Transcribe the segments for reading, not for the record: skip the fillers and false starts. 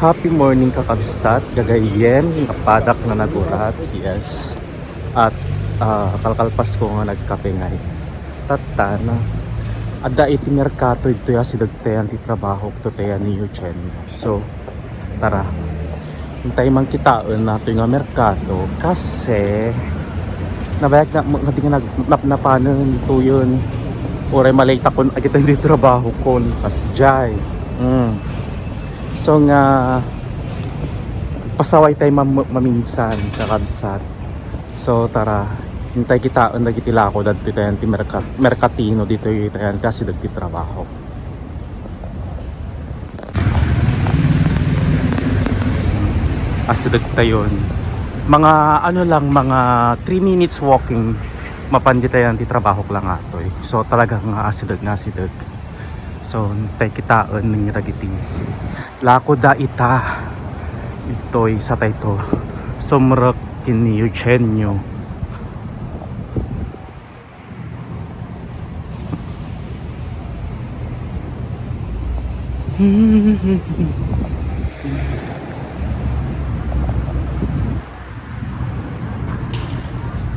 Happy morning kakabsat, gagayem, napadak na nagurat, yes. At kalkalpas ko nga nagkape ngay. Tatana, ada iti merkato ito ya si dagtayan ti trabaho to tayo ni Eugenio. So, tara, hintay man kitaon nato nga merkato kasi nabayag na di nga napanan ito yun. Oray malayta kon agit hindi trabaho kon kasjay. So nga pasaway tayo maminsan kakabsat. So tara, hintay kita ang nagitila ko dito tayo ti merkatino dito tayo kasi dagti trabaho. As dagtayon mga ano lang, mga 3 minutes walking mapandi tayo ti trabaho lang atoy. So talagang asidag. So tay kitaan ng dagiti lako da ita itoy sa tayto sumrak kini Eugenio.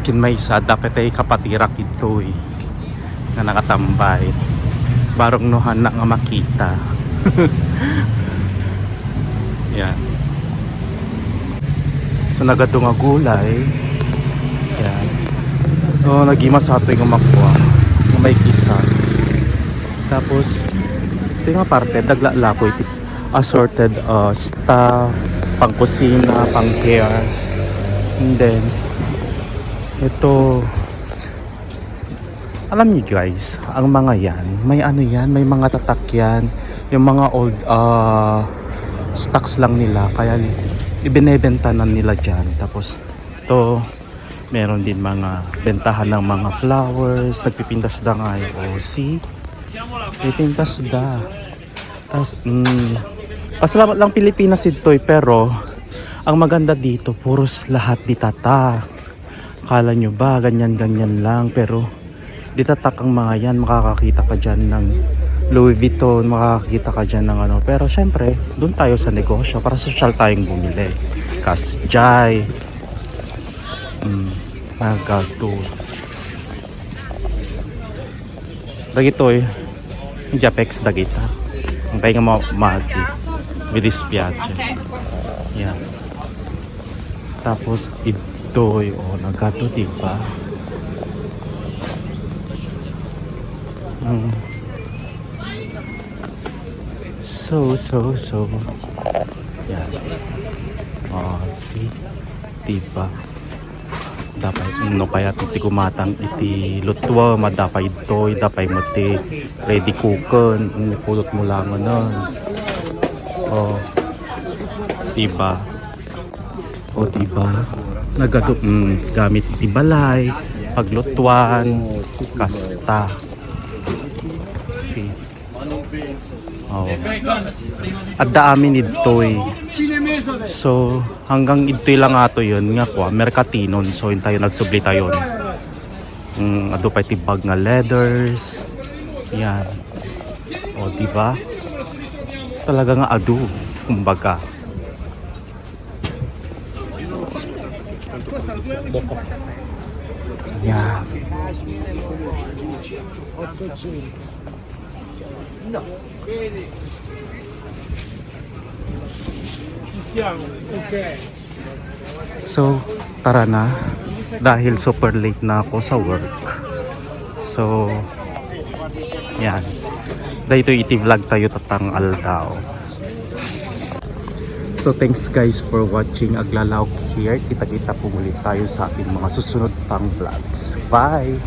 Kin may isa dapat ay kapatirak itoy nga nakatambay barong nohan na nga makita. Yan. So nagado nga gulay. Yan. So nagimas ato yung makuha nga may kisa. Tapos ito yung parte daglala ko itis assorted stuff, pang kusina, pang hair. And then ito, alam niyo guys, ang mga yan, may ano yan, may mga tatak yan, yung mga old stocks lang nila, kaya ibinebentanan nila dyan. Tapos ito, meron din mga bentahan ng mga flowers, nagpipintas da nga o see, pipintas da. Tapos, pasalamat lang Pilipinas ito pero ang maganda dito, puros lahat di tatak. Kala nyo ba, ganyan lang, pero di tatak ang mga yan, makakakita ka dyan ng Louis Vuitton, makakakita ka dyan ng ano. Pero syempre, doon tayo sa negosyo, para social tayong bumili. Kasjay. Magato. Dagito Japex dagita. Ang tayo nga mati. Bilis piace. Yan. Tapos, ito'y, nagkato diba? So. Yan. See? Diba? Dapat, no kaya iti kumatang iti lutwa, madapay ito'y, dapay mo ti ready cooken, pulot mo lang nun. Diba? Diba? Nagado gamit iti balay, paglutuan, kasta. See. At daamin ito'y. So hanggang ito'y lang ato yun nga kwa merkatinon. So yun tayo nagsubli tayo. Ado pa itibag nga leathers. Yan. Diba? Talaga nga ado. Kumbaga. Yan. So, tara na. Dahil super late na ako sa work. So, yan. Dahito iti-vlog tayo tatang aldaw. So, thanks guys for watching Aglalaw here. Kita-kita po muli tayo sa ating mga susunod pang vlogs. Bye!